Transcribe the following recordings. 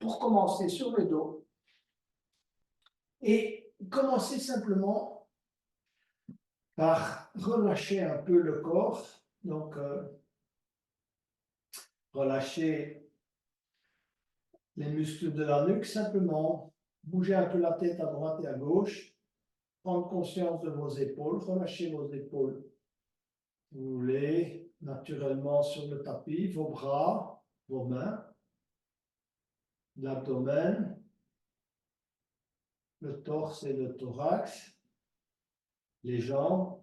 pour commencer sur le dos et commencer simplement par relâcher un peu le corps. Donc, relâcher les muscles de la nuque, simplement bouger un peu la tête à droite et à gauche, prendre conscience de vos épaules, relâcher vos épaules. Vous voulez naturellement sur le tapis, vos bras, vos mains, l'abdomen, le torse et le thorax, les jambes,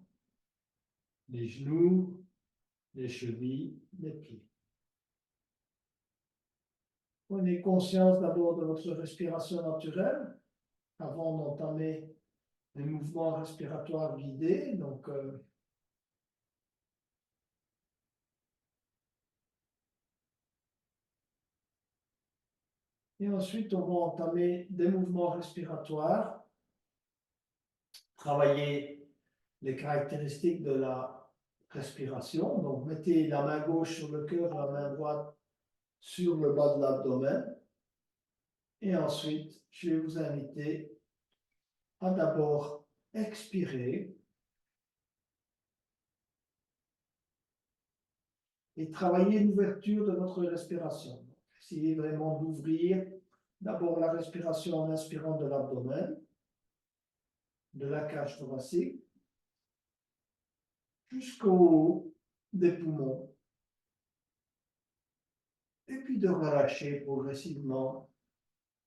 les genoux, les chevilles, les pieds. Prenez conscience d'abord de votre respiration naturelle avant d'entamer les mouvements respiratoires guidés. Donc, et ensuite, on va entamer des mouvements respiratoires, travailler les caractéristiques de la respiration. Donc, mettez la main gauche sur le cœur, la main droite sur le bas de l'abdomen. Et ensuite, je vais vous inviter à d'abord expirer et travailler l'ouverture de votre respiration. Essayez vraiment d'ouvrir d'abord la respiration en inspirant de l'abdomen, de la cage thoracique, jusqu'au haut des poumons. Et puis de relâcher progressivement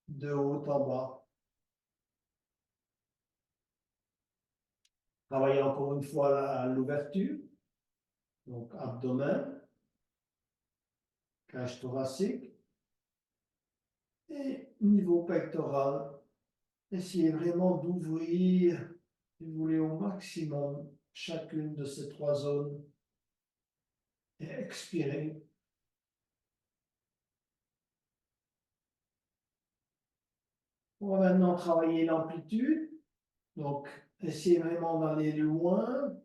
de haut en bas. Travaillez encore une fois l'ouverture, donc abdomen, cage thoracique, et niveau pectoral, essayez vraiment d'ouvrir, si vous voulez, au maximum chacune de ces trois zones et expirez. On va maintenant travailler l'amplitude. Donc, essayez vraiment d'aller loin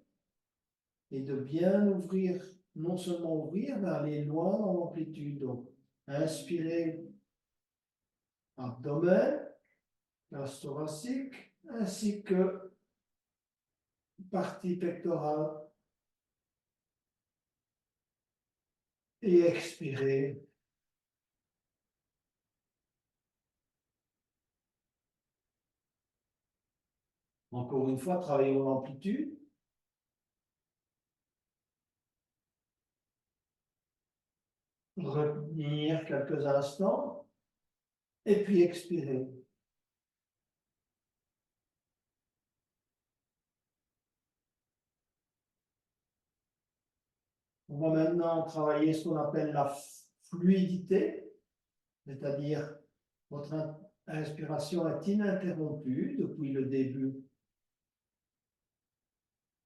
et de bien ouvrir, non seulement ouvrir, mais aller loin dans l'amplitude. Donc, inspirez abdomen, cage thoracique, ainsi que partie pectorale. Et expirez. Encore une fois, travaillons l'amplitude. Retenir quelques instants et puis expirer. On va maintenant travailler ce qu'on appelle la fluidité, c'est-à-dire votre inspiration est ininterrompue depuis le début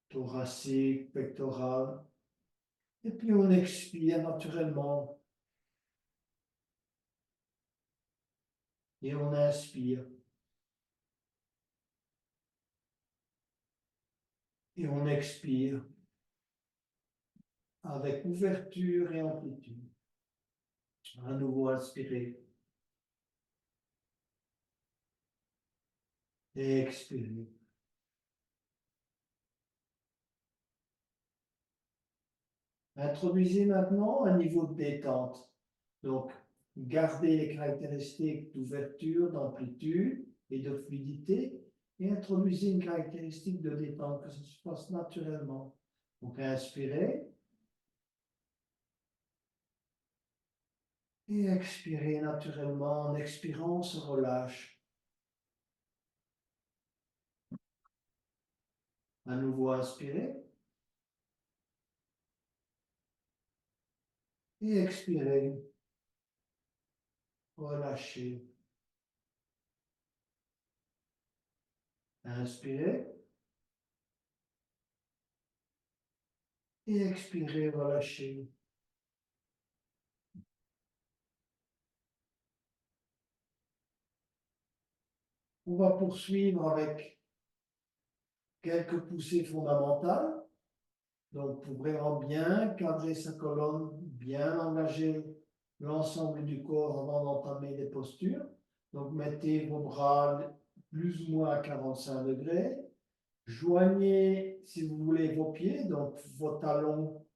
thoracique, pectoral, et puis on expire naturellement et on inspire et on expire avec ouverture et amplitude. À nouveau inspirer et expirer. Introduisez maintenant un niveau de détente. Donc, gardez les caractéristiques d'ouverture, d'amplitude et de fluidité et introduisez une caractéristique de détente, que ça se passe naturellement. Donc, inspirez et expirez naturellement. En expirant, on se relâche. À nouveau, inspirez et expirez. Relâchez. Inspirez et expirez, relâchez. On va poursuivre avec quelques poussées fondamentales. Donc, pour vraiment bien cadrer sa colonne, bien engager l'ensemble du corps avant d'entamer les postures. Donc, mettez vos bras plus ou moins à 45 degrés. Joignez, si vous voulez, vos pieds, donc vos talons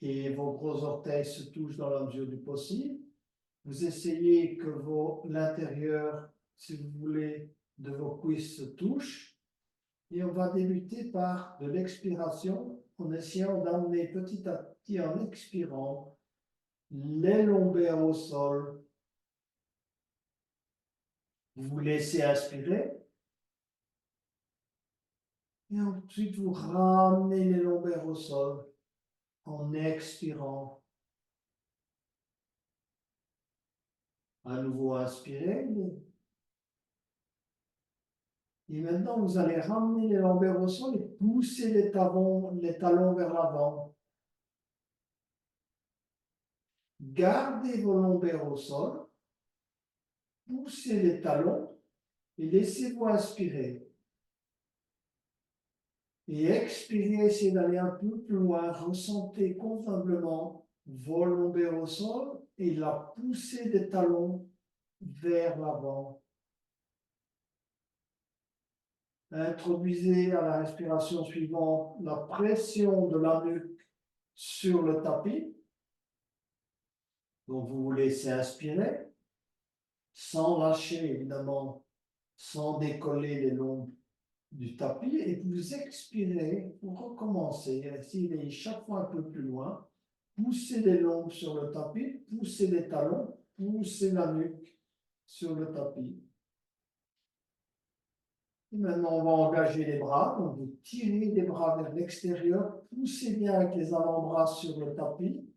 et vos gros orteils se touchent dans la mesure du possible. Vous essayez que l'intérieur, si vous voulez, de vos cuisses se touche. Et on va débuter par de l'expiration en essayant d'amener petit à petit, en expirant, les lombaires au sol. Vous vous laissez inspirer. Et ensuite, vous ramenez les lombaires au sol en expirant. À nouveau, inspirez. Et maintenant, vous allez ramener les lombaires au sol et pousser les talons vers l'avant. Gardez vos lombaires au sol, poussez les talons et laissez-vous inspirer. Et expirez, essayez d'aller un peu plus loin. Ressentez convenablement vos lombaires au sol et la poussée des talons vers l'avant. Introduisez à la respiration suivante la pression de la nuque sur le tapis. Donc vous vous laissez inspirer, sans lâcher évidemment, sans décoller les longs du tapis, et vous expirez, vous recommencez, essayez d'aller chaque fois un peu plus loin, poussez les lombes sur le tapis, poussez les talons, poussez la nuque sur le tapis. Et maintenant, on va engager les bras, donc vous tirez les bras vers l'extérieur, poussez bien avec les avant-bras sur le tapis,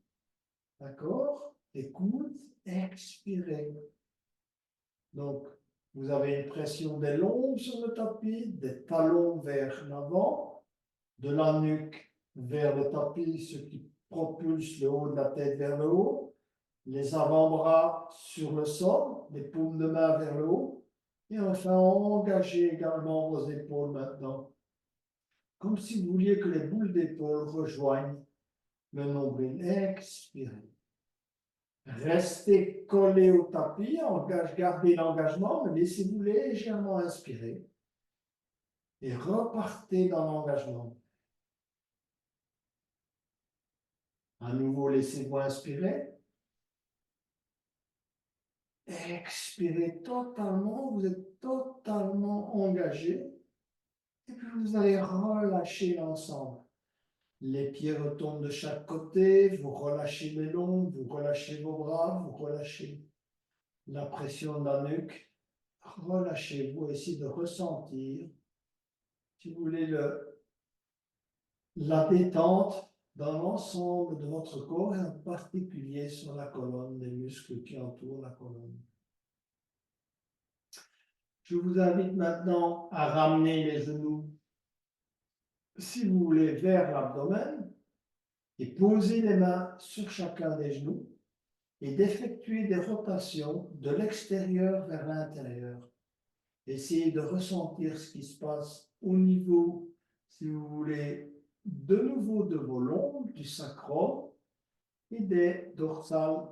d'accord? Écoute, expirez. Donc, vous avez une pression des lombes sur le tapis, des talons vers l'avant, de la nuque vers le tapis, ce qui propulse le haut de la tête vers le haut, les avant-bras sur le sol, les paumes de main vers le haut, et enfin engagez également vos épaules maintenant, comme si vous vouliez que les boules d'épaule rejoignent le nombril. Expirez. Restez collé au tapis, gardez l'engagement, mais laissez-vous légèrement inspirer et repartez dans l'engagement. À nouveau, laissez-vous inspirer. Expirez totalement, vous êtes totalement engagé. Et puis vous allez relâcher l'ensemble. Les pieds retombent de chaque côté, vous relâchez les lombes, vous relâchez vos bras, vous relâchez la pression de la nuque. Relâchez-vous, essayez de ressentir, si vous voulez, la détente dans l'ensemble de votre corps et en particulier sur la colonne, les muscles qui entourent la colonne. Je vous invite maintenant à ramener les genoux, si vous voulez, vers l'abdomen et poser les mains sur chacun des genoux et d'effectuer des rotations de l'extérieur vers l'intérieur. Essayez de ressentir ce qui se passe au niveau, si vous voulez, de nouveau de vos lombes, du sacrum et des dorsales.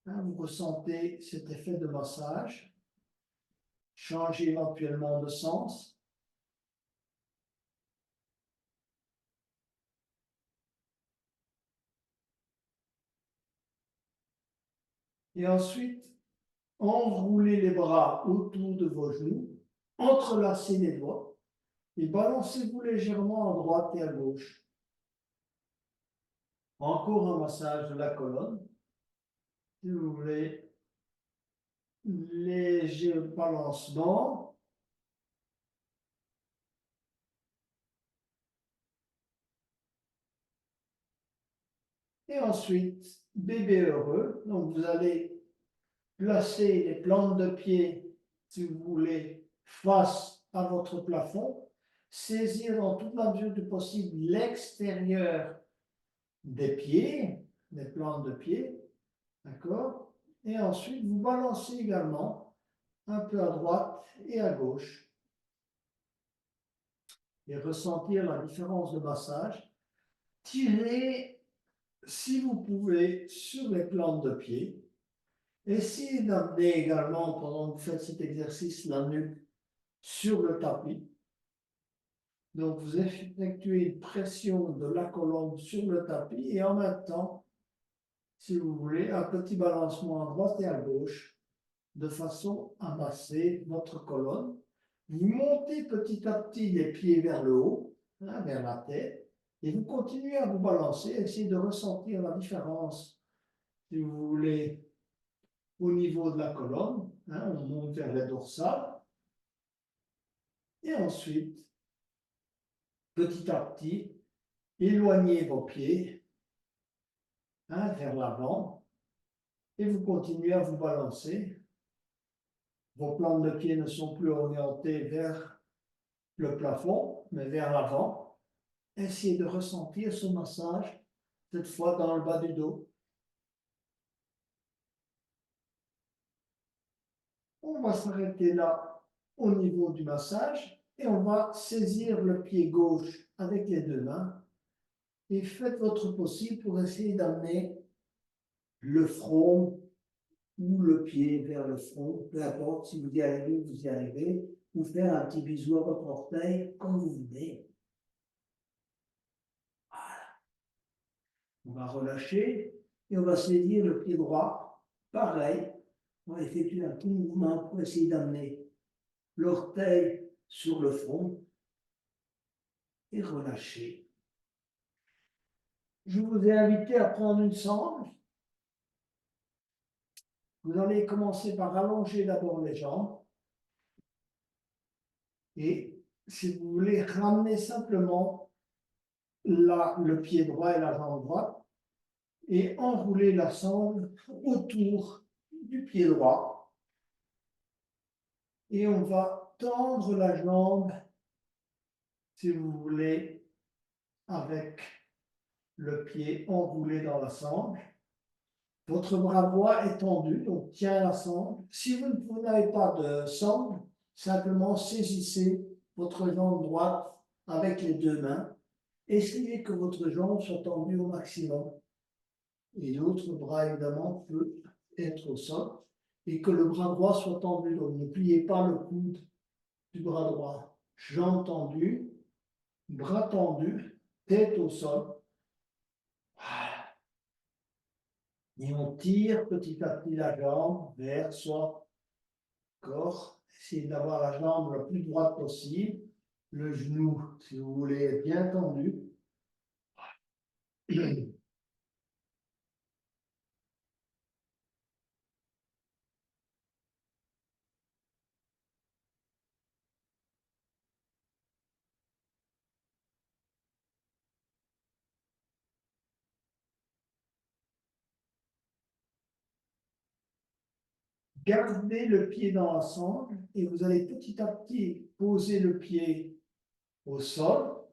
Vous ressentez cet effet de massage. Changez éventuellement de sens. Et ensuite, enroulez les bras autour de vos genoux, entrelacez les doigts et balancez-vous légèrement à droite et à gauche. Encore un massage de la colonne. Si vous voulez, léger balancement. Et ensuite, bébé heureux. Donc, vous allez placer les plantes de pied, si vous voulez, face à votre plafond. Saisir dans toute la mesure du possible l'extérieur des pieds, des plantes de pied. D'accord? Et ensuite, vous balancez également un peu à droite et à gauche. Et ressentir la différence de massage. Tirez si vous pouvez, sur les plantes de pied, essayez d'amener également, pendant que vous faites cet exercice, la nuque sur le tapis. Donc, vous effectuez une pression de la colonne sur le tapis et en même temps, si vous voulez, un petit balancement à droite et à gauche de façon à masser votre colonne. Vous montez petit à petit les pieds vers le haut, hein, vers la tête, et vous continuez à vous balancer, essayez de ressentir la différence, si vous voulez, au niveau de la colonne. Hein, on monte vers les dorsales, et ensuite, petit à petit, éloignez vos pieds, hein, vers l'avant, et vous continuez à vous balancer. Vos plantes de pied ne sont plus orientées vers le plafond, mais vers l'avant. Essayez de ressentir ce massage, cette fois dans le bas du dos. On va s'arrêter là au niveau du massage et on va saisir le pied gauche avec les deux mains et faites votre possible pour essayer d'amener le front ou le pied vers le front, peu importe, si vous y arrivez, ou faire un petit bisou à votre orteil comme vous voulez. On va relâcher et on va saisir le pied droit. Pareil, on va effectuer un petit mouvement pour essayer d'amener l'orteil sur le front et relâcher. Je vous ai invité à prendre une sangle. Vous allez commencer par allonger d'abord les jambes et, si vous voulez, ramener simplement le pied droit et la jambe droite et enrouler la sangle autour du pied droit. Et on va tendre la jambe, si vous voulez, avec le pied enroulé dans la sangle. Votre bras droit est tendu, donc tient la sangle. Si vous n'avez pas de sangle, simplement saisissez votre jambe droite avec les deux mains. Essayez que votre jambe soit tendue au maximum. Et l'autre bras, évidemment, peut être au sol. Et que le bras droit soit tendu. Donc ne pliez pas le coude du bras droit. Jambe tendue, bras tendu, tête au sol. Et on tire petit à petit la jambe vers soi. Corps. Essayez d'avoir la jambe la plus droite possible. Le genou, si vous voulez, est bien tendu. Gardez le pied dans la sangle et vous allez petit à petit poser le pied au sol,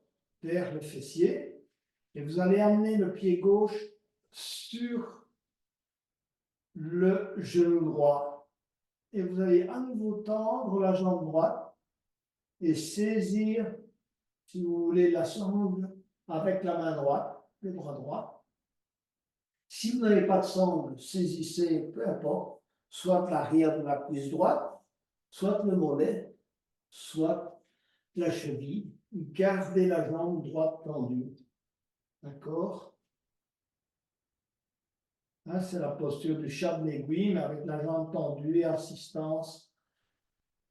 vers le fessier, et vous allez amener le pied gauche sur le genou droit. Et vous allez à nouveau tendre la jambe droite et saisir, si vous voulez, la sangle avec la main droite, le bras droit. Si vous n'avez pas de sangle, saisissez, peu importe, soit l'arrière de la cuisse droite, soit le mollet, soit la cheville. Gardez la jambe droite tendue. D'accord? Hein, c'est la posture du chat de l'aiguille, mais avec la jambe tendue et assistance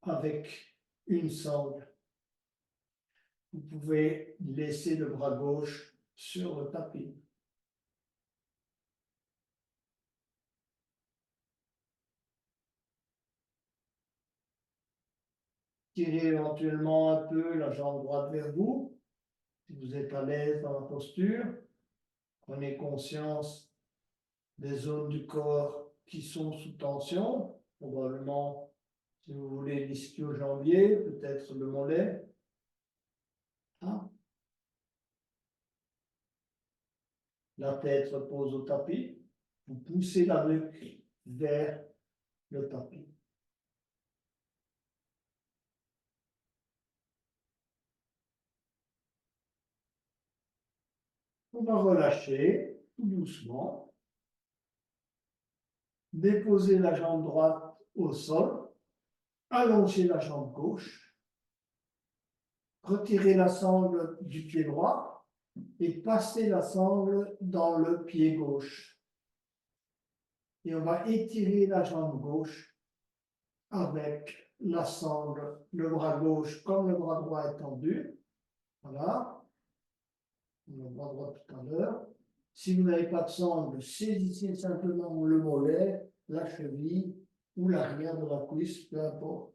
avec une sangle. Vous pouvez laisser le bras gauche sur le tapis. Tirez éventuellement un peu la jambe droite vers vous, si vous êtes à l'aise dans la posture. Prenez conscience des zones du corps qui sont sous tension, probablement, si vous voulez, l'ischio-jambier, peut-être le mollet. Hein? La tête repose au tapis. Vous poussez la nuque vers le tapis. On va relâcher. tout doucement. Déposez la jambe droite au sol. Allongez la jambe gauche. Retirez la sangle du pied droit et passez la sangle dans le pied gauche. Et on va étirer la jambe gauche avec la sangle, le bras gauche comme le bras droit est tendu. Voilà. Le bras droit tout à l'heure. Si vous n'avez pas de sangle, saisissez simplement le mollet, la cheville ou l'arrière de la cuisse, peu importe.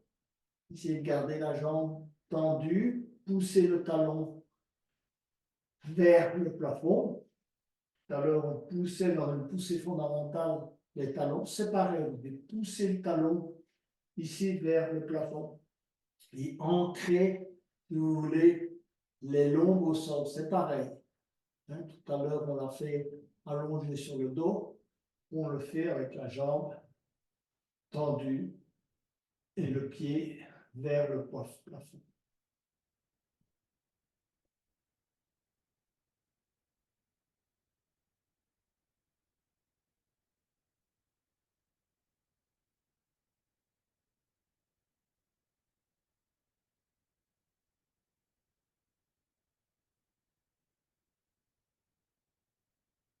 Essayez de garder la jambe tendue, poussez le talon vers le plafond. Tout à l'heure, on poussait dans une poussée fondamentale les talons. C'est pareil, vous devez pousser le talon ici vers le plafond et ancrer, si vous voulez, les lombes au sol. C'est pareil. Hein, tout à l'heure, on l'a fait allongé sur le dos. On le fait avec la jambe tendue et le pied vers le plafond.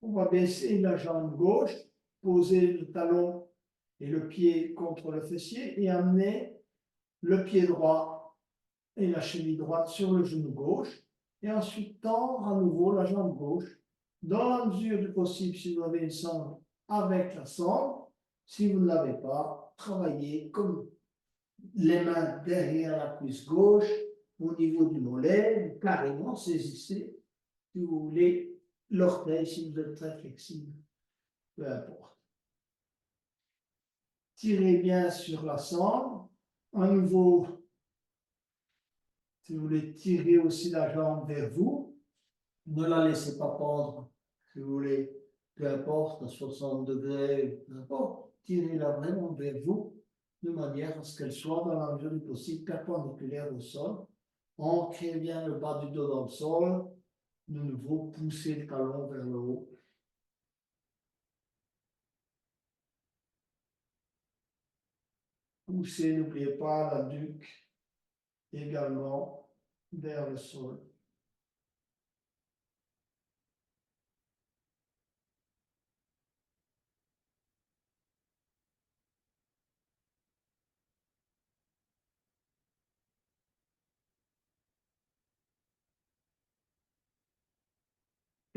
On va baisser la jambe gauche, poser le talon et le pied contre le fessier et amener le pied droit et la cheville droite sur le genou gauche. Et ensuite tendre à nouveau la jambe gauche. Dans la mesure du possible, si vous avez une sangle, avec la sangle. Si vous ne l'avez pas, travaillez comme les mains derrière la cuisse gauche, au niveau du mollet, carrément saisissez, si vous voulez, l'orteil, si vous êtes très flexible, peu importe. Tirez bien sur la sangle. À nouveau, si vous voulez tirer aussi la jambe vers vous, ne la laissez pas pendre, si vous voulez, peu importe, à 60 degrés, peu importe, tirez-la vraiment vers vous, de manière à ce qu'elle soit dans la mesure du possible perpendiculaire au sol. Ancrez bien le bas du dos dans le sol, de nouveau poussez le talon vers le haut. Poussez, n'oubliez pas la nuque également vers le sol.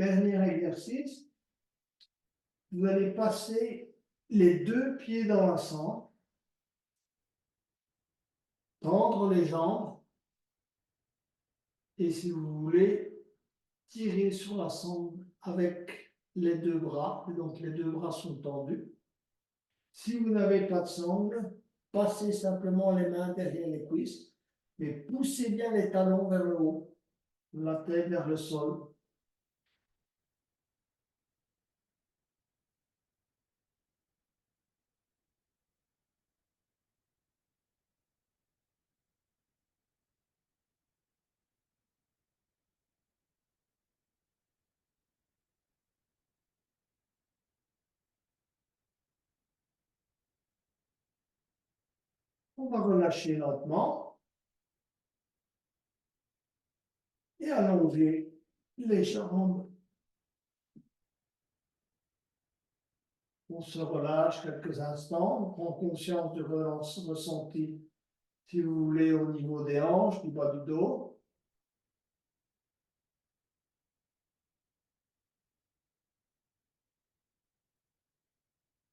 Dernier exercice, vous allez passer les deux pieds dans la sangle, tendre les jambes et si vous voulez, tirer sur la sangle avec les deux bras, donc les deux bras sont tendus. Si vous n'avez pas de sangle, passez simplement les mains derrière les cuisses, mais poussez bien les talons vers le haut, la tête vers le sol. On va relâcher lentement et allonger les jambes. On se relâche quelques instants, on prend conscience du ressenti, si vous voulez, au niveau des hanches, du bas du dos.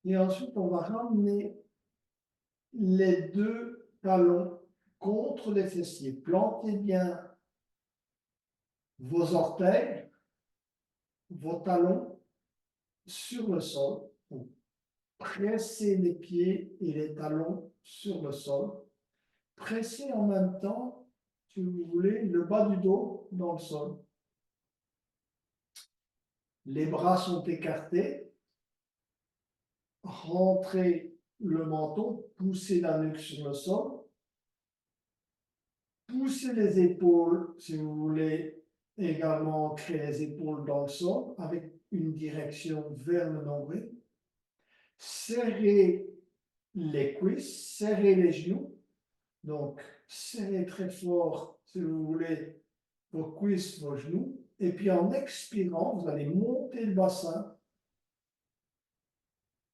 Et ensuite, on va ramener les deux talons contre les fessiers. Plantez bien vos orteils, vos talons sur le sol. Pressez les pieds et les talons sur le sol. Pressez en même temps, si vous voulez, le bas du dos dans le sol. Les bras sont écartés. Rentrez le menton, poussez la nuque sur le sol. Poussez les épaules, si vous voulez, également ancrer les épaules dans le sol, avec une direction vers le nombril. Serrez les cuisses, serrez les genoux. Donc, serrez très fort, si vous voulez, vos cuisses, vos genoux. Et puis en expirant, vous allez monter le bassin.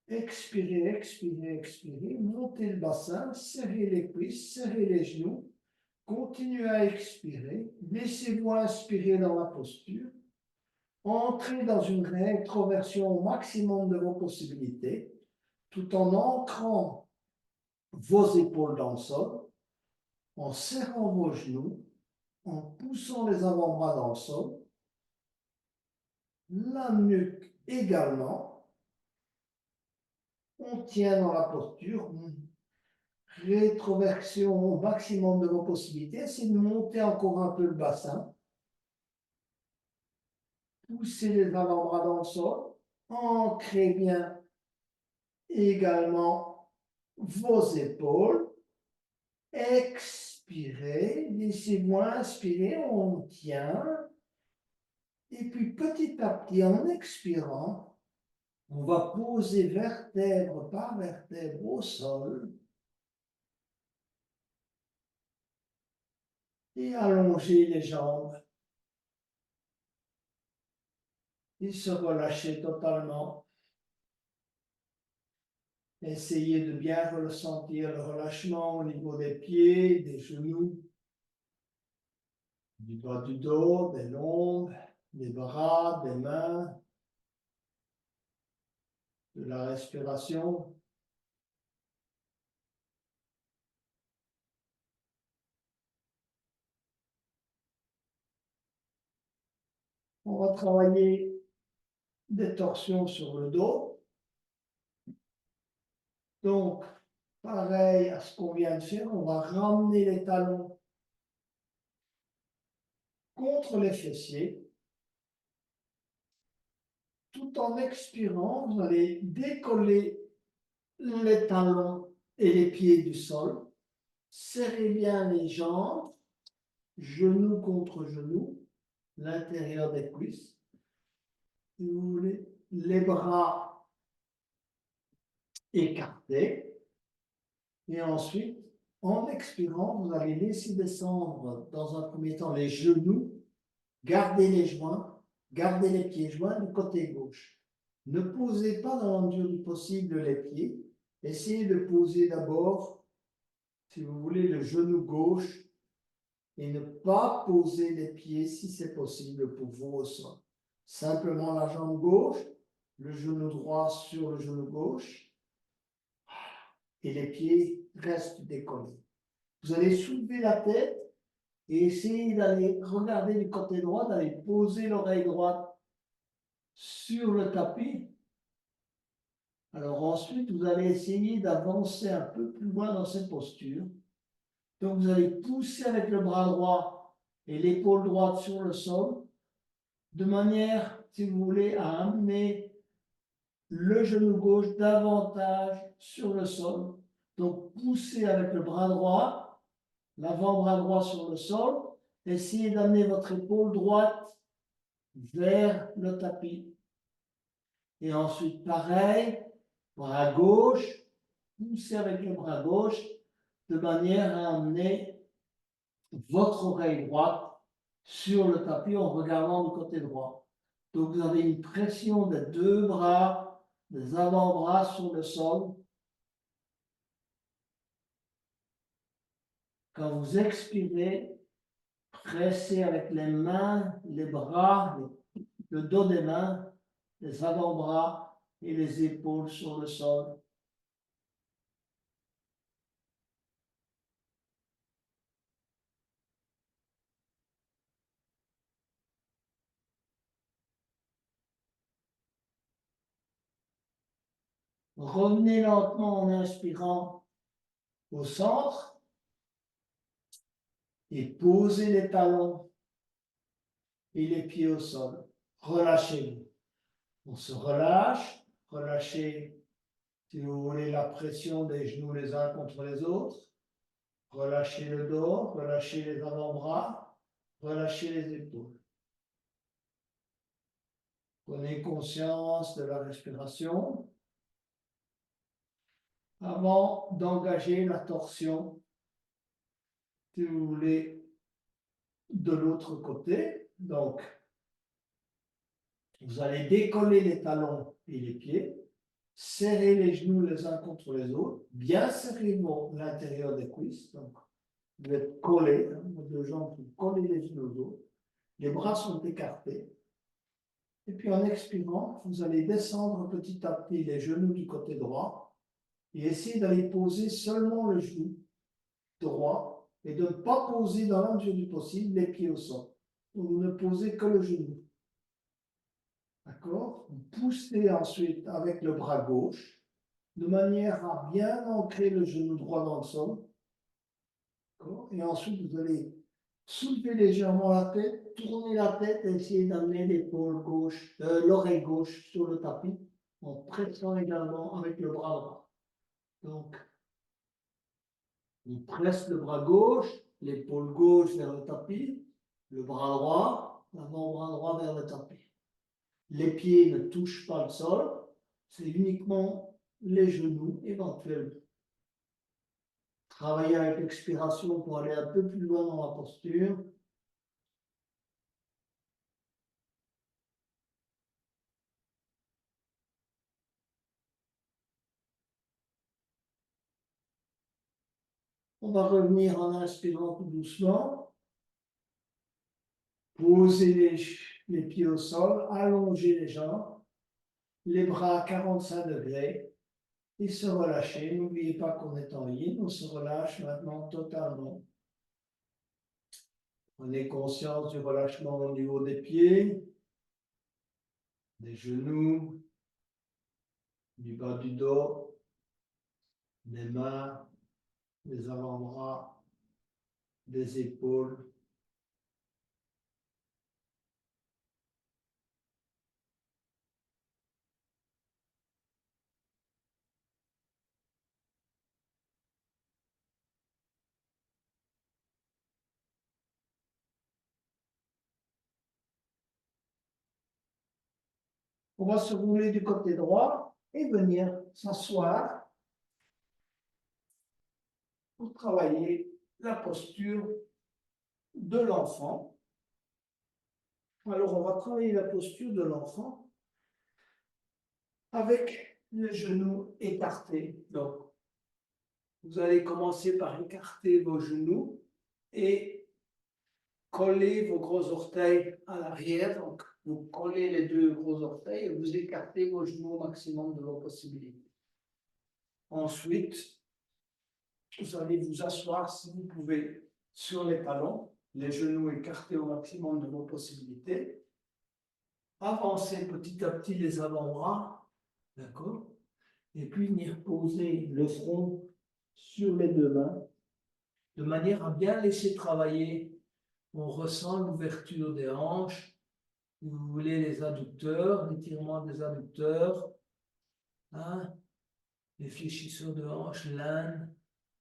Expirez, expirez, expirez. Montez le bassin, serrez les cuisses, serrez les genoux. Continuez à expirer. Laissez-vous inspirer dans la posture. Entrez dans une rétroversion au maximum de vos possibilités, tout en ancrant vos épaules dans le sol, en serrant vos genoux, en poussant les avant-bras dans le sol, la nuque également. On tient dans la posture, rétroversion au maximum de vos possibilités. Essayez de monter encore un peu le bassin. Poussez les avant-bras dans le sol. Ancrez bien également vos épaules. Expirez, laissez-vous inspirer, on tient. Et puis petit à petit, en expirant, on va poser vertèbre par vertèbre au sol et allonger les jambes et se relâcher totalement. Essayez de bien ressentir le relâchement au niveau des pieds, des genoux, du bas du dos, des lombes, des bras, des mains, de la respiration. On va travailler des torsions sur le dos. Donc, pareil à ce qu'on vient de faire, on va ramener les talons contre les fessiers. Tout en expirant, vous allez décoller les talons et les pieds du sol. Serrez bien les jambes, genoux contre genoux, l'intérieur des cuisses. Si vous voulez, les bras écartés. Et ensuite, en expirant, vous allez laisser descendre dans un premier temps les genoux, gardez les joints, gardez les pieds joints du côté gauche. Ne posez pas dans la mesure du possible les pieds. Essayez de poser d'abord, si vous voulez, le genou gauche et ne pas poser les pieds si c'est possible pour vous au sol. Simplement la jambe gauche, le genou droit sur le genou gauche et les pieds restent décollés. Vous allez soulever la tête et essayer d'aller regarder du côté droit, d'aller poser l'oreille droite sur le tapis. Alors ensuite, vous allez essayer d'avancer un peu plus loin dans cette posture. Donc vous allez pousser avec le bras droit et l'épaule droite sur le sol, de manière, si vous voulez, à amener le genou gauche davantage sur le sol. Donc poussez avec le bras droit, l'avant-bras droit sur le sol. Essayez d'amener votre épaule droite vers le tapis. Et ensuite, pareil, bras gauche, poussez avec le bras gauche de manière à amener votre oreille droite sur le tapis en regardant du côté droit. Donc vous avez une pression des deux bras, des avant-bras sur le sol. Quand vous expirez, pressez avec les mains, les bras, le dos des mains, les avant-bras et les épaules sur le sol. Revenez lentement en inspirant au centre et posez les talons et les pieds au sol. Relâchez-vous. On se relâche, relâchez, si vous voulez, la pression des genoux les uns contre les autres. Relâchez le dos, relâchez les avant-bras, relâchez les épaules. Prenez conscience de la respiration avant d'engager la torsion, si vous voulez, de l'autre côté. Donc, vous allez décoller les talons et les pieds, serrer les genoux les uns contre les autres, bien serrer l'intérieur des cuisses. Donc, vous êtes collés, hein, vos deux jambes, vous collez les unes aux autres. Les bras sont écartés. Et puis en expirant, vous allez descendre petit à petit les genoux du côté droit et essayer d'aller poser seulement le genou droit et de ne pas poser dans la mesure du possible les pieds au sol. Vous ne posez que le genou. D'accord? Vous poussez ensuite avec le bras gauche de manière à bien ancrer le genou droit dans le sol. Et ensuite, vous allez soulever légèrement la tête, tourner la tête et essayer d'amener l'épaule gauche, l'oreille gauche sur le tapis en pressant également avec le bras droit. Donc, on presse le bras gauche, l'épaule gauche vers le tapis, le bras droit, l'avant-bras droit vers le tapis. Les pieds ne touchent pas le sol, c'est uniquement les genoux éventuellement. Travailler avec l'expiration pour aller un peu plus loin dans la posture. On va revenir en inspirant tout doucement. Poser les pieds au sol, allonger les jambes, les bras à 45 degrés et se relâcher. N'oubliez pas qu'on est en yin, on se relâche maintenant totalement. Prenez conscience du relâchement au niveau des pieds, des genoux, du bas du dos, des mains, des avant-bras, des épaules. On va se rouler du côté droit et venir s'asseoir pour travailler la posture de l'enfant. Alors, on va travailler la posture de l'enfant avec les genoux écartés. Donc, vous allez commencer par écarter vos genoux et coller vos gros orteils à l'arrière. Donc, vous collez les deux gros orteils et vous écartez vos genoux au maximum de vos possibilités. Ensuite, vous allez vous asseoir, si vous pouvez, sur les talons, les genoux écartés au maximum de vos possibilités. Avancez petit à petit les avant-bras, d'accord? Et puis venir poser le front sur les deux mains, de manière à bien laisser travailler. On ressent l'ouverture des hanches, si vous voulez, les adducteurs, l'étirement des adducteurs, hein? Les fléchisseurs de hanches, l'âne.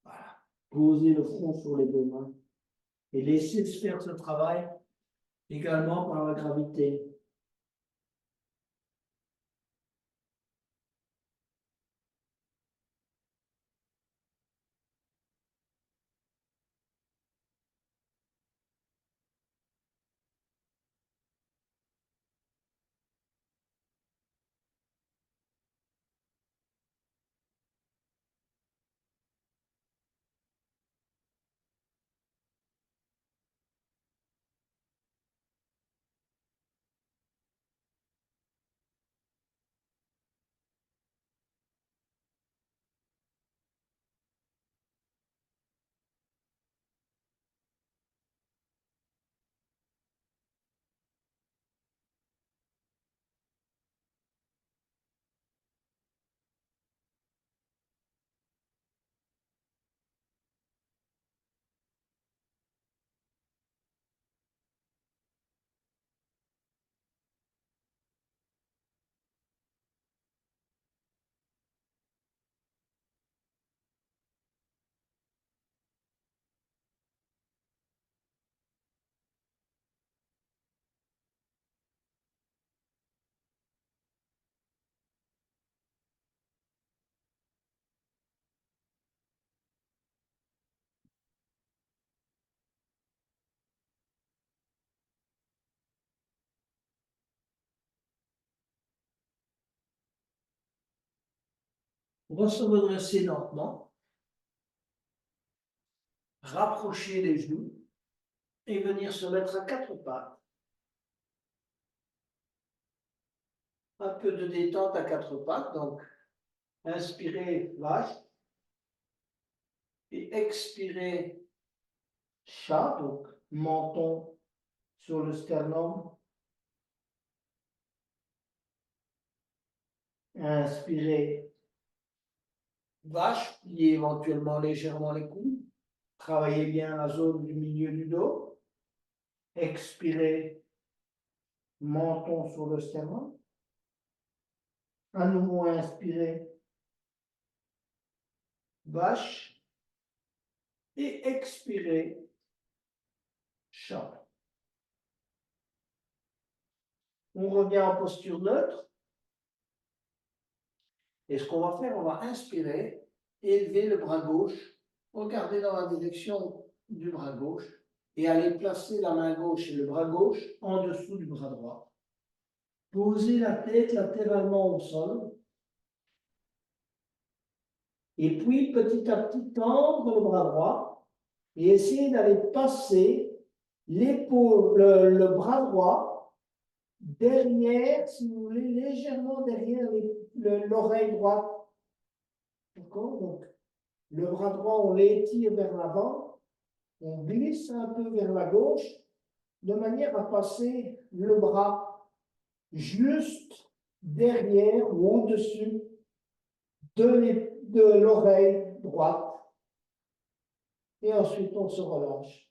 Voilà. Posez le front sur les deux mains et laissez se faire ce travail également par la gravité. On va se redresser lentement, rapprocher les genoux et venir se mettre à quatre pattes. Un peu de détente à quatre pattes, donc inspirez vache et expirez chat, donc menton sur le sternum. Inspirez vache, pliez éventuellement légèrement les coudes. Travaillez bien la zone du milieu du dos. Expirez menton sur le sternum. À nouveau inspirez vache et expirez chat. On revient en posture neutre. Et ce qu'on va faire, on va inspirer, élever le bras gauche, regarder dans la direction du bras gauche et aller placer la main gauche et le bras gauche en dessous du bras droit. Poser la tête latéralement au sol. Et puis, petit à petit, tendre le bras droit et essayer d'aller passer l'épaule, le bras droit derrière, si vous voulez, légèrement derrière l'oreille droite. D'accord? Donc, le bras droit, on l'étire vers l'avant, on glisse un peu vers la gauche, de manière à passer le bras juste derrière ou au-dessus de l'oreille droite. Et ensuite, on se relâche.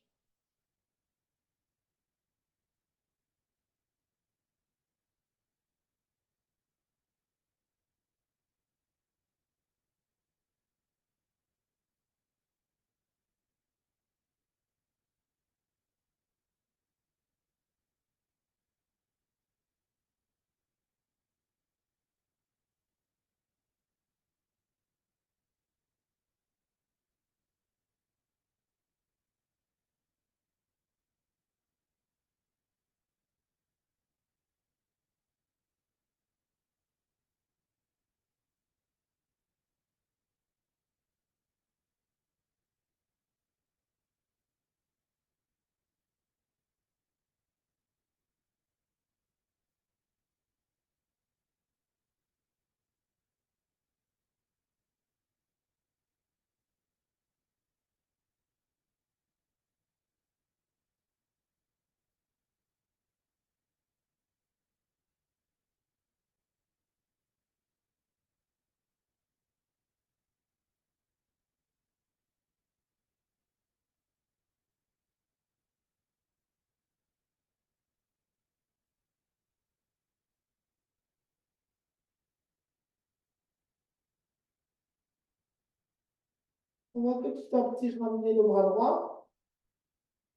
On va petit à petit ramener le bras droit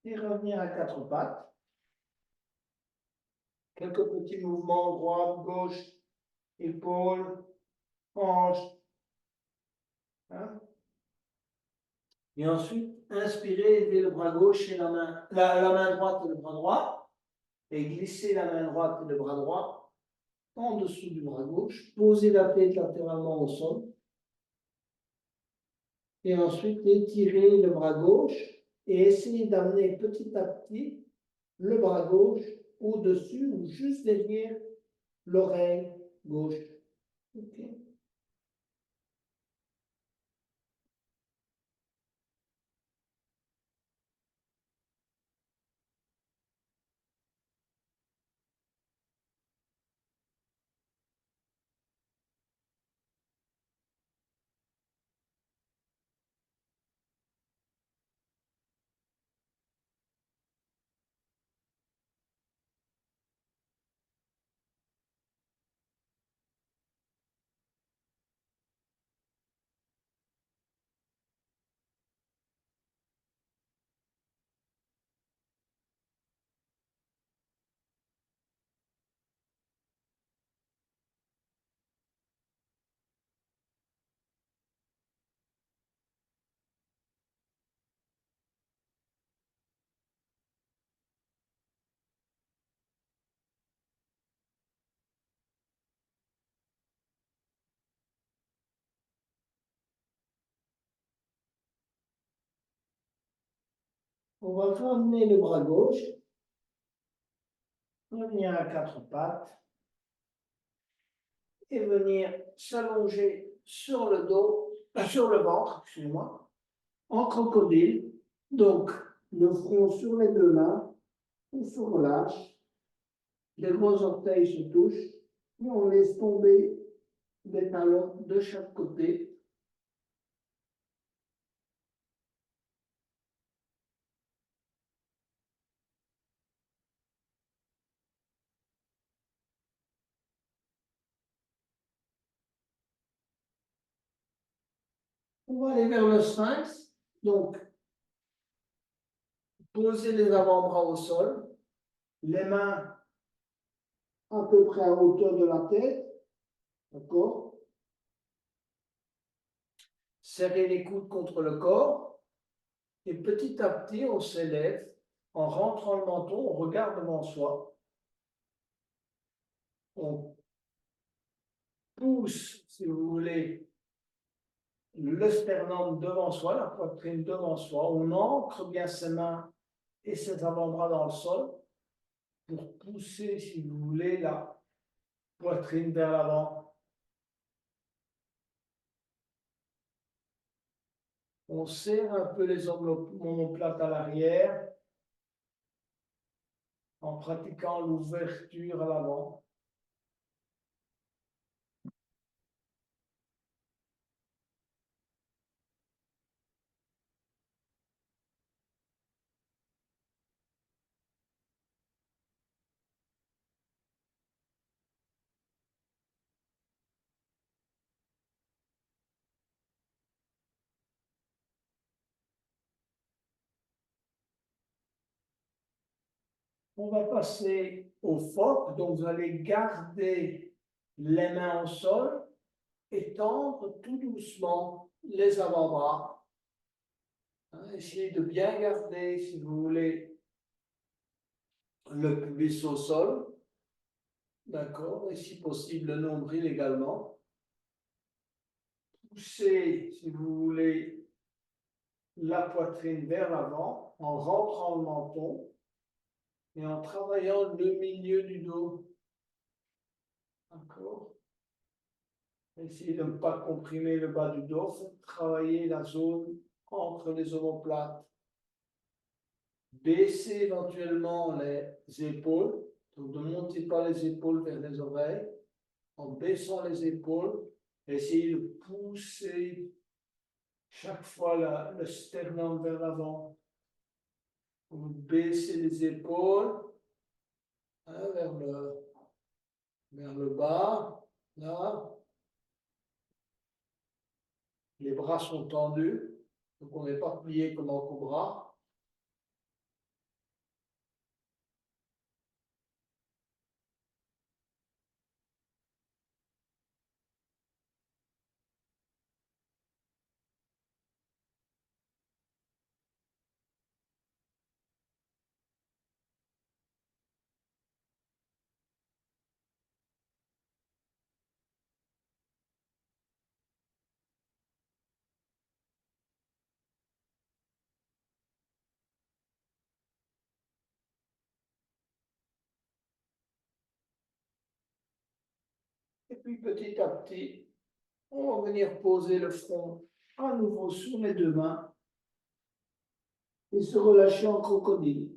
et revenir à quatre pattes. Quelques petits mouvements, droite, gauche, épaule, hanche. Hein? Et ensuite, inspirez, élevez le bras gauche et la main droite et le bras droit. Et glissez la main droite et le bras droit en dessous du bras gauche. Posez la tête latéralement au sol. Et ensuite, étirez le bras gauche et essayez d'amener petit à petit le bras gauche au-dessus ou juste derrière l'oreille gauche. Okay. On va ramener le bras gauche, revenir à quatre pattes et venir s'allonger sur le dos, sur le ventre, excusez-moi, en crocodile. Donc, le front sur les deux mains, on se relâche, les gros orteils se touchent, et on laisse tomber les talons de chaque côté. On va aller vers le sphinx. Donc, poser les avant-bras au sol, les mains à peu près à hauteur de la tête, d'accord? Serrer les coudes contre le corps, et petit à petit, on s'élève en rentrant le menton, on regarde devant soi, on pousse, si vous voulez, le sternum devant soi, la poitrine devant soi, on ancre bien ses mains et ses avant-bras dans le sol pour pousser, si vous voulez, la poitrine vers l'avant. On serre un peu les omoplates à l'arrière en pratiquant l'ouverture à l'avant. On va passer au phoque, donc vous allez garder les mains au sol et tendre tout doucement les avant-bras. Essayez de bien garder, si vous voulez, le pubis au sol, d'accord, et si possible le nombril également. Poussez, si vous voulez, la poitrine vers l'avant en rentrant le menton et en travaillant le milieu du dos. D'accord. Essayez de ne pas comprimer le bas du dos, faites travailler la zone entre les omoplates. Baissez éventuellement les épaules, donc ne montez pas les épaules vers les oreilles. En baissant les épaules, essayez de pousser chaque fois le sternum vers l'avant. Vous baissez les épaules hein, vers le bas, là. Les bras sont tendus, donc on n'est pas plié comme en cobra. Et puis petit à petit, on va venir poser le front à nouveau sur les deux mains et se relâcher en crocodile.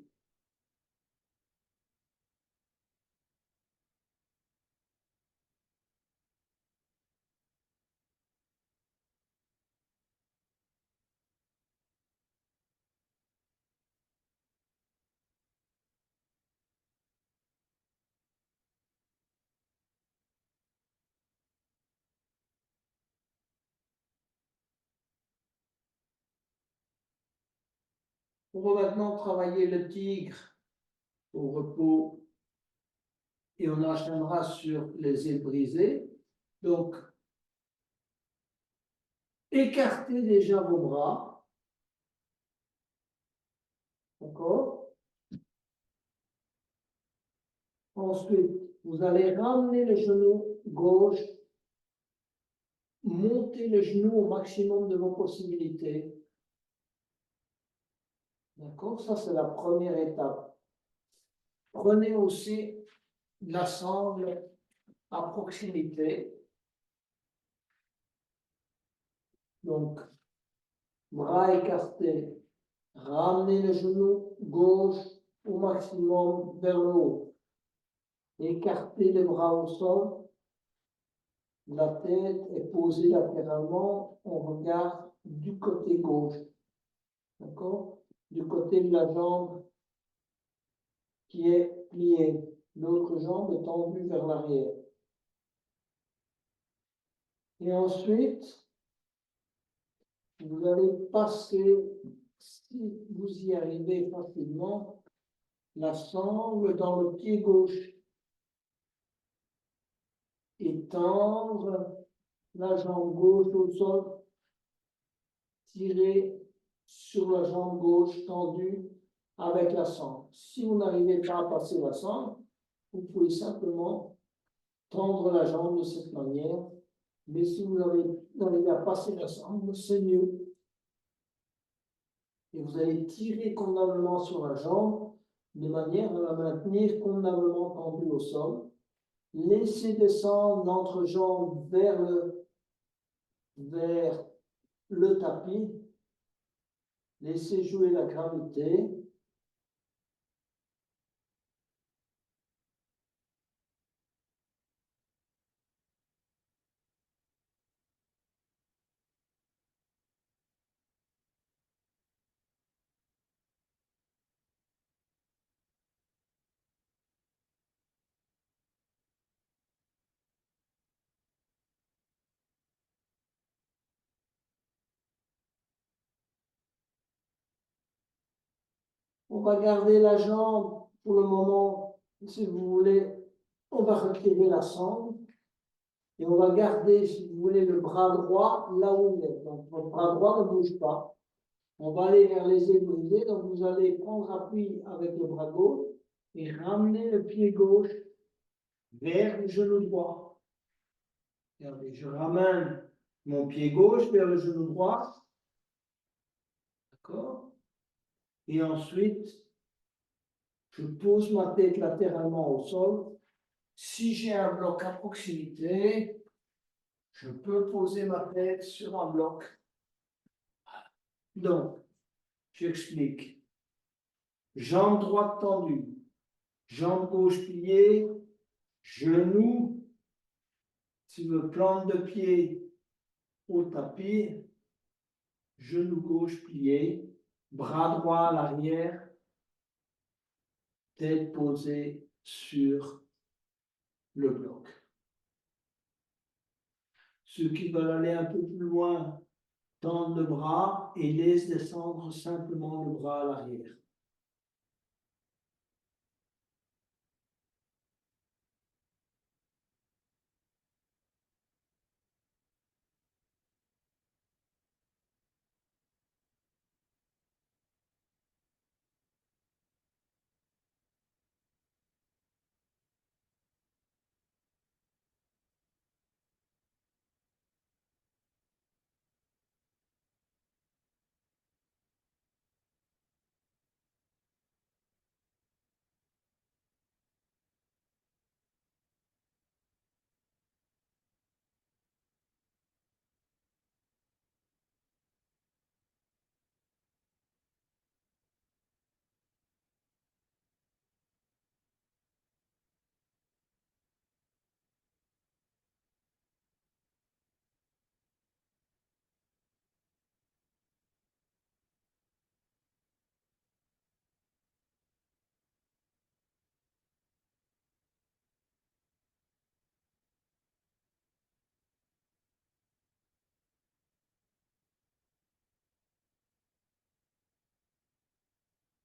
On va maintenant travailler le tigre au repos et on enchaînera sur les ailes brisées. Donc, écartez déjà vos bras. D'accord? Ensuite, vous allez ramener le genou gauche, monter le genou au maximum de vos possibilités. D'accord? Ça, c'est la première étape. Prenez aussi la sangle à proximité. Donc, bras écartés. Ramenez le genou gauche au maximum vers le haut. Écartez les bras au sol. La tête est posée latéralement. On regarde du côté gauche. D'accord? Du côté de la jambe qui est pliée. L'autre jambe est tendue vers l'arrière. Et ensuite, vous allez passer, si vous y arrivez facilement, la sangle dans le pied gauche et tendre la jambe gauche au sol, tirer sur la jambe gauche tendue avec la sangle. Si vous n'arrivez pas à passer la sangle, vous pouvez simplement tendre la jambe de cette manière. Mais si vous n'arrivez à passer la sangle, c'est mieux. Et vous allez tirer convenablement sur la jambe de manière à la maintenir convenablement tendue au sol. Laissez descendre l'entrejambe vers le tapis. Laissez jouer la gravité. On va garder la jambe pour le moment, si vous voulez. On va retirer la sangle et on va garder, si vous voulez, le bras droit là où il est. Donc, votre bras droit ne bouge pas. On va aller vers les ébrisés. Donc, vous allez prendre appui avec le bras gauche et ramener le pied gauche vers le genou droit. Regardez, je ramène mon pied gauche vers le genou droit. D'accord? Et ensuite, je pose ma tête latéralement au sol. Si j'ai un bloc à proximité, je peux poser ma tête sur un bloc. Donc, j'explique. Jambe droite tendue, jambe gauche pliée, genou, si vous voulez, plante de pied au tapis, genou gauche plié, bras droit à l'arrière, tête posée sur le bloc. Ceux qui veulent aller un peu plus loin tendent le bras et laissent descendre simplement le bras à l'arrière.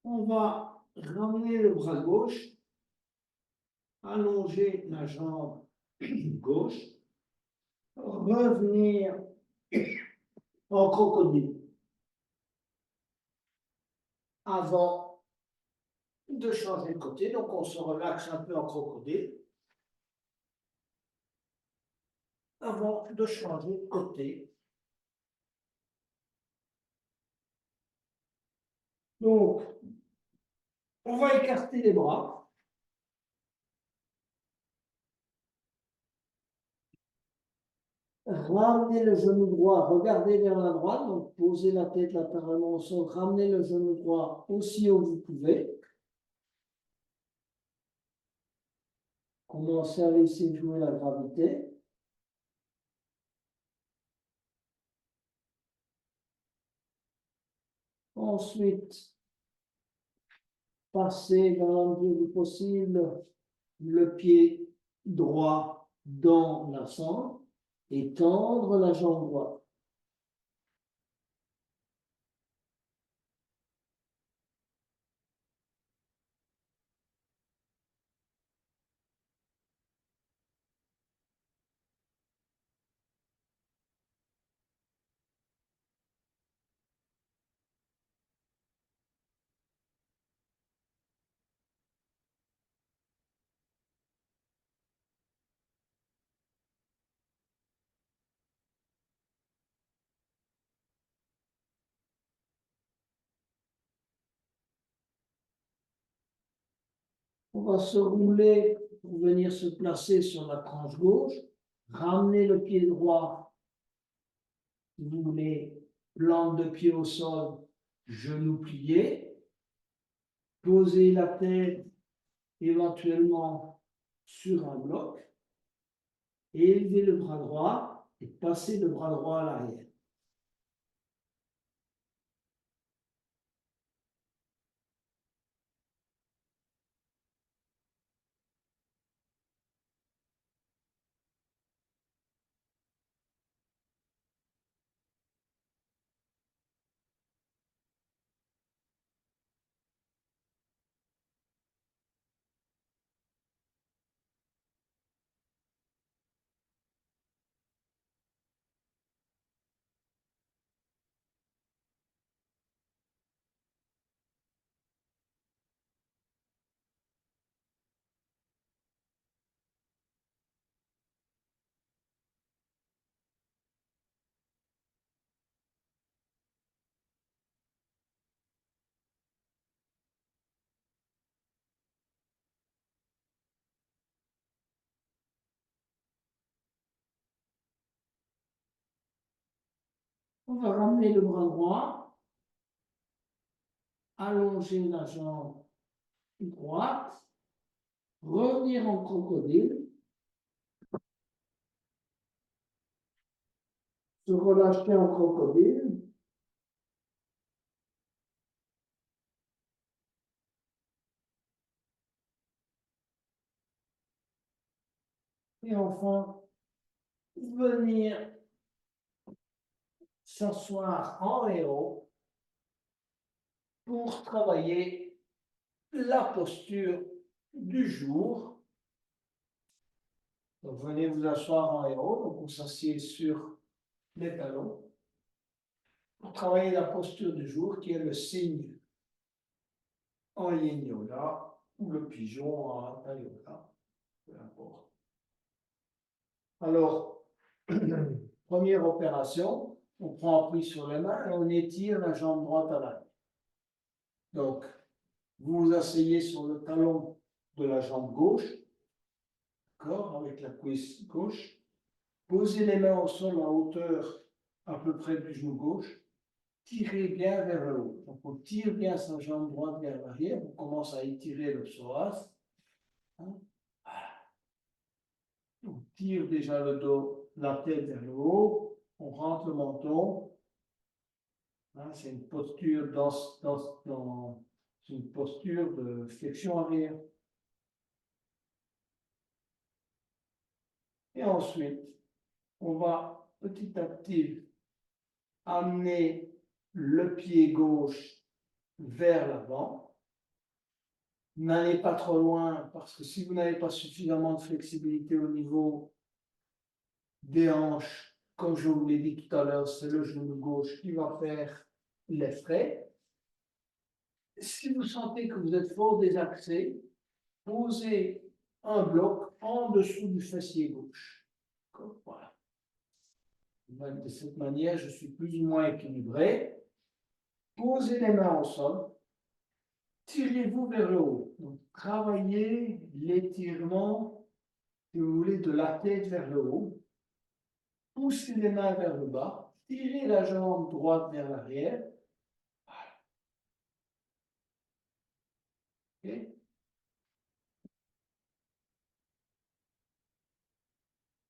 On va ramener le bras gauche, allonger la jambe gauche, revenir en crocodile avant de changer de côté. Donc, on se relaxe un peu en crocodile avant de changer de côté. Donc, on va écarter les bras. Ramenez le genou droit, regardez vers la droite, donc posez la tête latéralement au sol, ramenez le genou droit aussi haut que vous pouvez. Commencez à laisser jouer la gravité. Ensuite, passez dans la mesure du possible le pied droit dans la sangle et tendre la jambe droite. On va se rouler pour venir se placer sur la tranche gauche. Ramenez le pied droit, si vous voulez, plante de pied au sol, genoux pliés. Posez la tête éventuellement sur un bloc. Et élevez le bras droit et passez le bras droit à l'arrière. On va ramener le bras droit, allonger la jambe droite, revenir en crocodile, se relâcher en crocodile, et enfin venir s'asseoir en héros pour travailler la posture du jour. Donc venez vous asseoir en héros, donc vous s'assied sur les talons pour travailler la posture du jour qui est le signe en yin yoga ou le pigeon en hatha yoga, peu importe. Alors, première opération, on prend appui sur les mains et on étire la jambe droite à l'arrière. Donc, vous vous asseyez sur le talon de la jambe gauche, d'accord, avec la cuisse gauche. Posez les mains au sol à hauteur à peu près du genou gauche. Tirez bien vers le haut. Donc, on tire bien sa jambe droite vers l'arrière. On commence à étirer le psoas. Hein? On tire déjà le dos, la tête vers le haut. On rentre le menton. Hein? C'est une posture c'est une posture de flexion arrière. Et ensuite, on va petit à petit amener le pied gauche vers l'avant. N'allez pas trop loin parce que si vous n'avez pas suffisamment de flexibilité au niveau des hanches, comme je vous l'ai dit tout à l'heure, c'est le genou gauche qui va faire les frais. Si vous sentez que vous êtes fort désaxé, posez un bloc en dessous du fessier gauche. Voilà. De cette manière, je suis plus ou moins équilibré. Posez les mains au sol. tirez-vous vers le haut. Donc, travaillez l'étirement, si vous voulez, de la tête vers le haut. Poussez les mains vers le bas. Tirez la jambe droite vers l'arrière. Okay.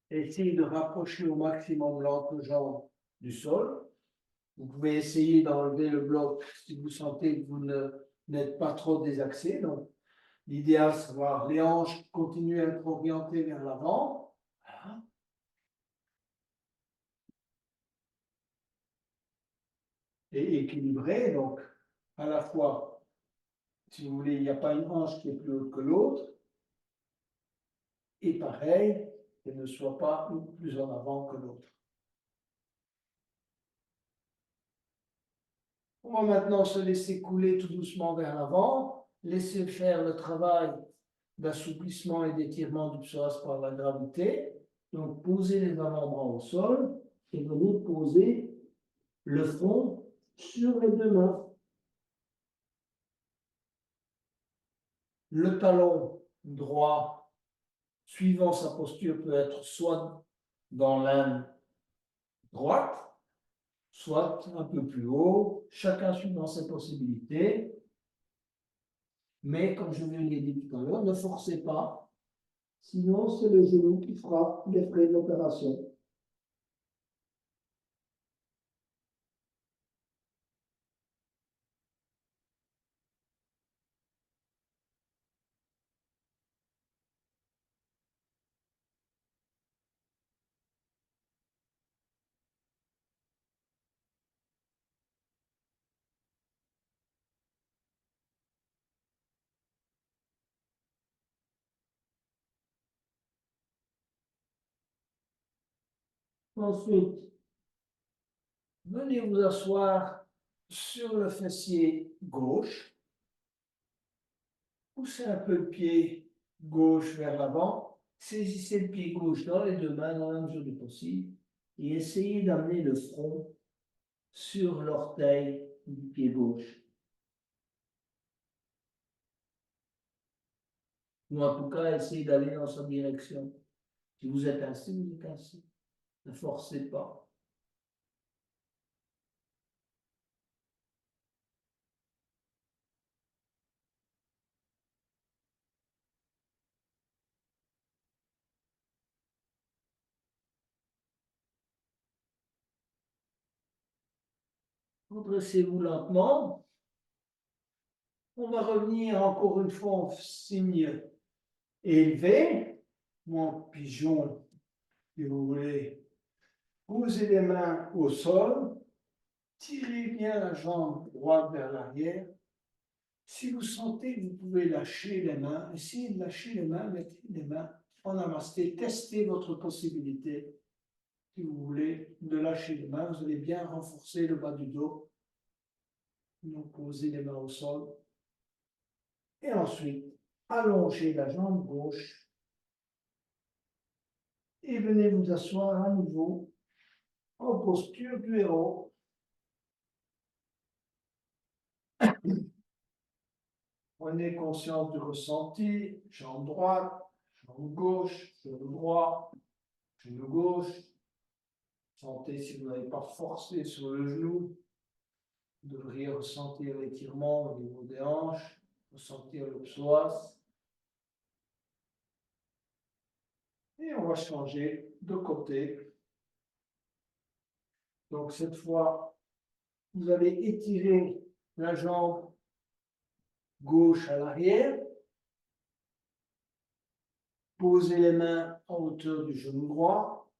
Essayez de rapprocher au maximum l'entrejambe du sol. Vous pouvez essayer d'enlever le bloc si vous sentez que vous n'êtes pas trop désaxé. Donc, l'idéal, c'est de voir les hanches continuer à être orientées vers l'avant. Voilà. Et équilibré. Donc, à la fois, si vous voulez, il n'y a pas une hanche qui est plus haute que l'autre. Et pareil, qu'elle ne soit pas une plus en avant que l'autre. On va maintenant se laisser couler tout doucement vers l'avant, laisser faire le travail d'assouplissement et d'étirement du psoas par la gravité. Donc, posez les avant-bras au sol et venez poser le front sur les deux mains. Le talon droit, suivant sa posture, peut être soit dans l'âne droite, soit un peu plus haut, chacun suivant ses possibilités. Mais, comme je vous l'ai dit tout à l'heure, ne forcez pas, sinon c'est le genou qui fera les frais de l'opération. Ensuite, venez vous asseoir sur le fessier gauche. Poussez un peu le pied gauche vers l'avant. Saisissez le pied gauche dans les deux mains dans la mesure du possible et essayez d'amener le front sur l'orteil du pied gauche. Ou en tout cas, essayez d'aller dans sa direction. Si vous êtes assis, vous êtes assis. Ne forcez pas. Redressez-vous lentement. On va revenir encore une fois en signe élevé, ou en pigeon, si vous voulez. Posez les mains au sol. Tirez bien la jambe droite vers l'arrière. Si vous sentez que vous pouvez lâcher les mains, essayez de lâcher les mains, mettez les mains en namasté. Testez votre possibilité, si vous voulez, de lâcher les mains. Vous allez bien renforcer le bas du dos. Donc, posez les mains au sol. Et ensuite, allongez la jambe gauche et venez vous asseoir à nouveau en posture du héros. Prenez conscience du ressenti, jambe droite, jambe gauche, genou droit, genou gauche. Sentez si vous n'avez pas forcé sur le genou, vous devriez ressentir l'étirement au niveau des hanches, ressentir le psoas. Et on va changer de côté. Donc cette fois, vous allez étirer la jambe gauche à l'arrière. Posez les mains à hauteur du genou droit.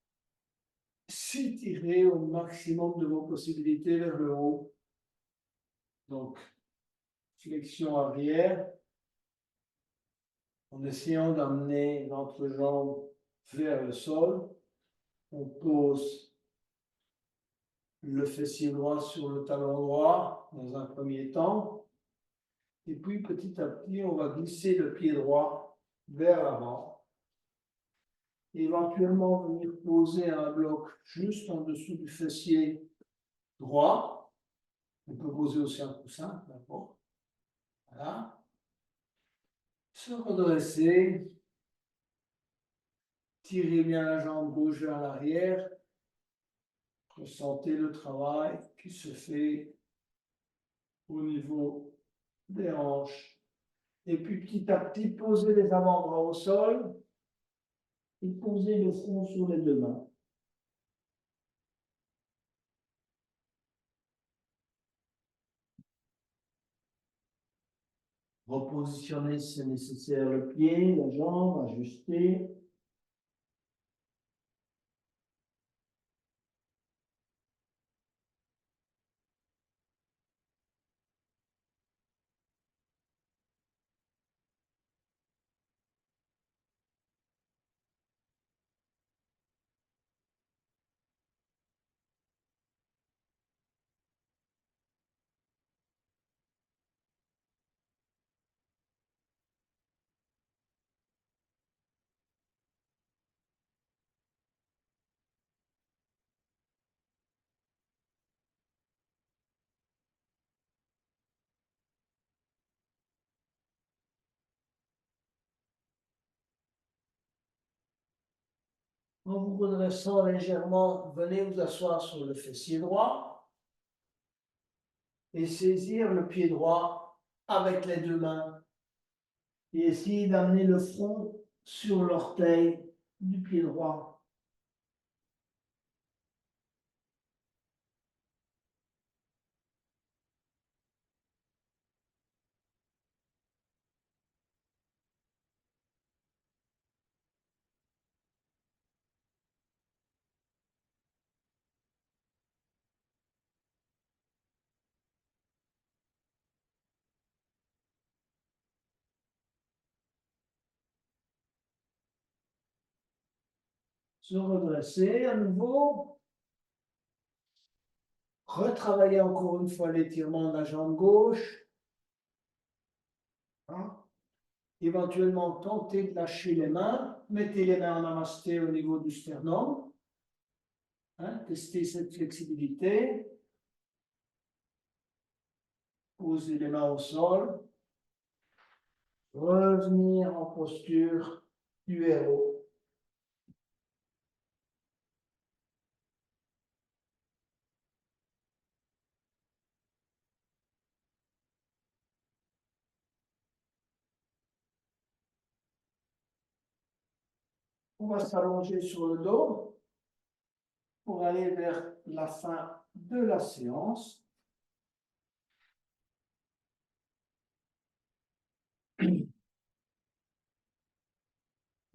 S'étirez au maximum de vos possibilités vers le haut. Donc, flexion arrière, en essayant d'amener l'entrejambe vers le sol. On pose le fessier droit sur le talon droit dans un premier temps. Et puis, petit à petit, on va glisser le pied droit vers l'avant. Éventuellement, venir poser un bloc juste en dessous du fessier droit. On peut poser aussi un coussin, n'importe. Voilà. Se redresser. Tirez bien la jambe gauche vers l'arrière. Ressentez le travail qui se fait au niveau des hanches. Et puis petit à petit, posez les avant-bras au sol et posez le front sur les deux mains. Repositionnez si c'est nécessaire le pied, la jambe, ajustez. En vous redressant légèrement, venez vous asseoir sur le fessier droit et saisir le pied droit avec les deux mains et essayez d'amener le front sur l'orteil du pied droit. Se redresser à nouveau. Retravailler encore une fois l'étirement de la jambe gauche. Hein? Éventuellement, tentez de lâcher les mains. Mettez les mains en namasté au niveau du sternum. Hein? Testez cette flexibilité. Posez les mains au sol. Revenir en posture du héros. On va s'allonger sur le dos pour aller vers la fin de la séance.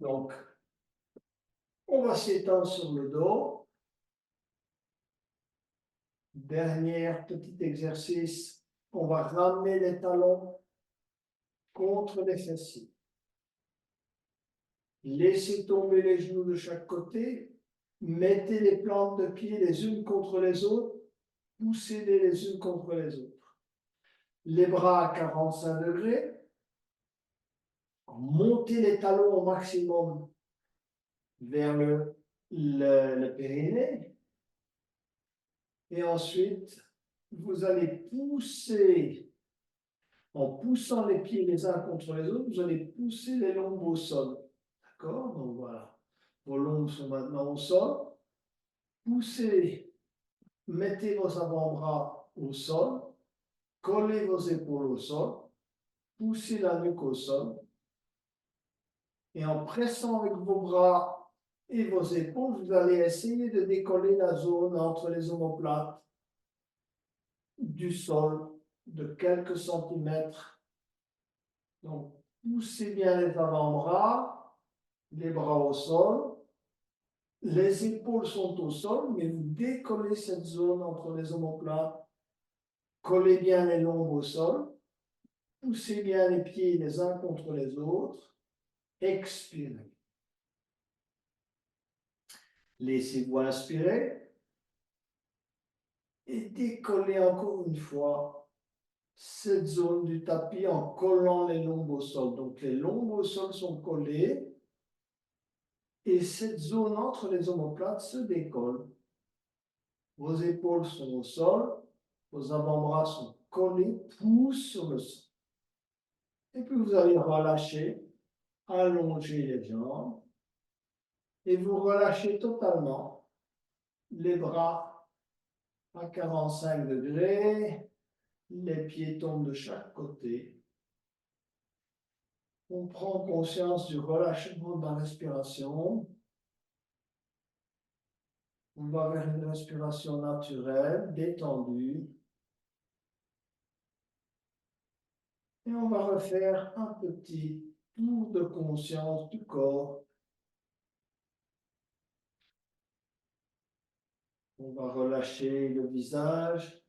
Donc, on va s'étendre sur le dos. Dernier petit exercice, on va ramener les talons contre les fessiers. Laissez tomber les genoux de chaque côté. Mettez les plantes de pied les unes contre les autres. Poussez-les les unes contre les autres. Les bras à 45 degrés. Montez les talons au maximum vers le périnée. Et ensuite, vous allez pousser, en poussant les pieds les uns contre les autres, vous allez pousser les lombes au sol. D'accord? Donc voilà. Vos lombes sont maintenant au sol. Poussez, mettez vos avant-bras au sol. Collez vos épaules au sol. Poussez la nuque au sol. Et en pressant avec vos bras et vos épaules, vous allez essayer de décoller la zone entre les omoplates du sol de quelques centimètres. Donc, poussez bien les avant-bras, les bras au sol. Les épaules sont au sol, mais vous décollez cette zone entre les omoplates. Collez bien les lombes au sol. Poussez bien les pieds les uns contre les autres. Expirez. Laissez-vous inspirer. Et décollez encore une fois cette zone du tapis en collant les lombes au sol. Donc les lombes au sol sont collées et cette zone entre les omoplates se décolle. Vos épaules sont au sol, vos avant-bras sont collés, poussent sur le sol. Et puis vous allez relâcher, allonger les jambes et vous relâchez totalement les bras à 45 degrés, les pieds tombent de chaque côté. On prend conscience du relâchement de la respiration. On va vers une respiration naturelle, détendue. Et on va refaire un petit tour de conscience du corps. On va relâcher le visage,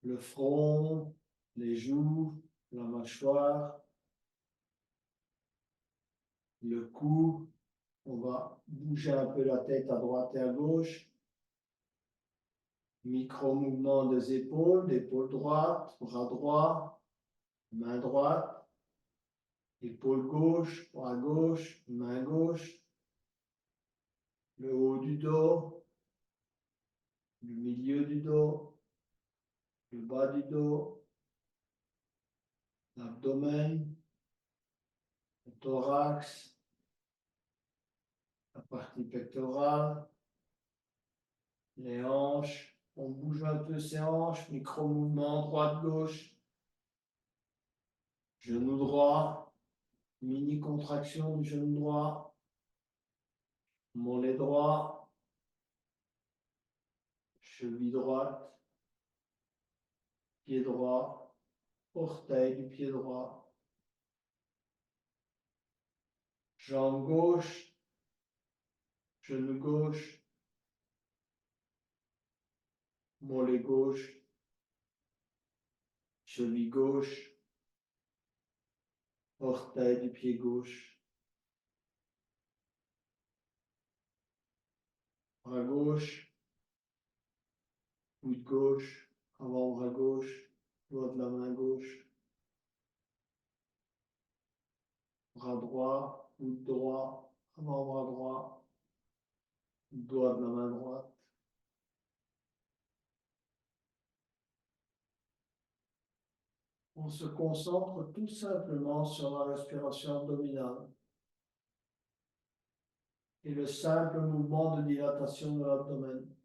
le front, les joues, la mâchoire, le cou. On va bouger un peu la tête à droite et à gauche. Micro-mouvement des épaules, épaule droite, bras droit, main droite, épaule gauche, bras gauche, main gauche, le haut du dos, le milieu du dos, le bas du dos, l'abdomen, le thorax, la partie pectorale, les hanches. On bouge un peu ses hanches, micro-mouvement droite-gauche, genou droit, mini-contraction du genou droit, mollet droit, cheville droite, pied droit, orteil du pied droit, jambe gauche, genou gauche, mollet gauche, cheville gauche, orteil du pied gauche, bras gauche, coude gauche, avant-bras gauche, doigt de la main gauche, bras droit, coude droit, avant-bras droit, doigt de la main droite. On se concentre tout simplement sur la respiration abdominale et le simple mouvement de dilatation de l'abdomen.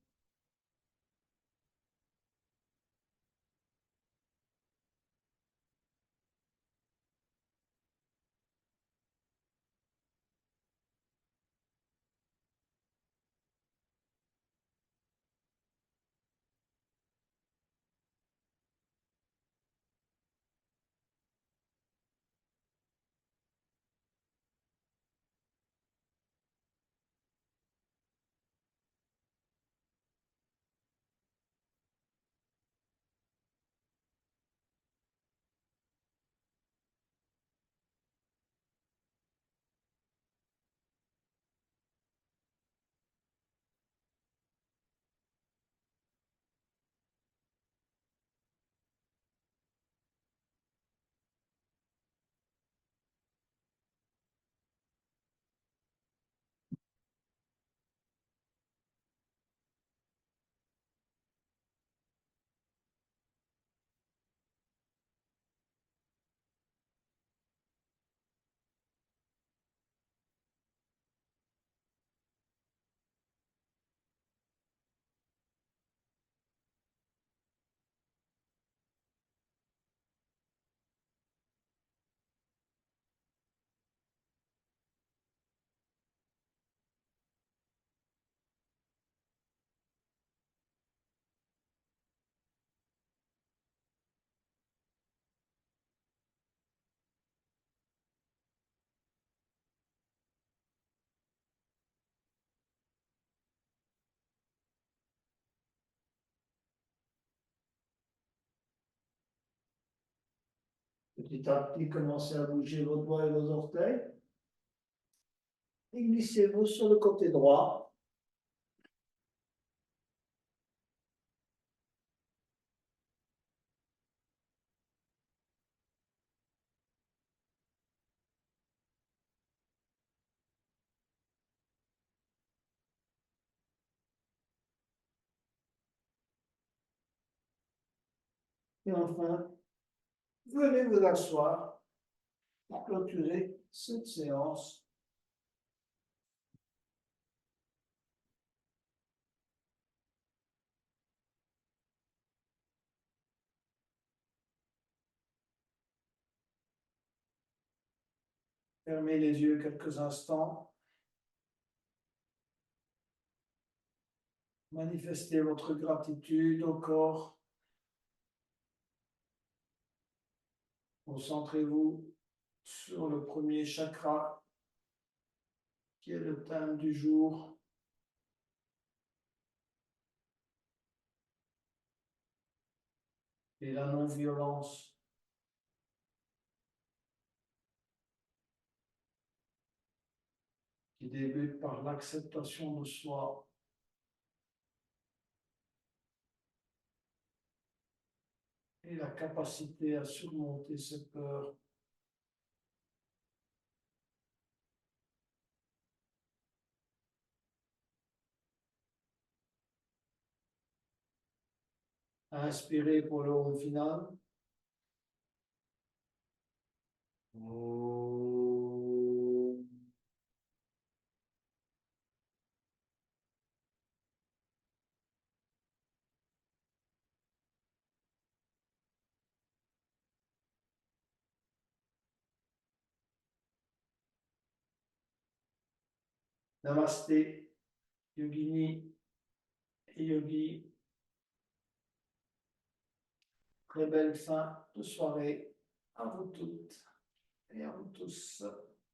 Petit à petit, commencez à bouger vos doigts et vos orteils. Et glissez-vous sur le côté droit. Et enfin, Venez vous asseoir pour clôturer cette séance. Fermez les yeux quelques instants. Manifestez votre gratitude au corps. Concentrez-vous sur le premier chakra, qui est le thème du jour. Et la non-violence. Qui débute par l'acceptation de soi. Et la capacité à surmonter ses peurs. Inspirez pour le home final. Namasté, Yogini et Yogi. Très belle fin de soirée à vous toutes et à vous tous.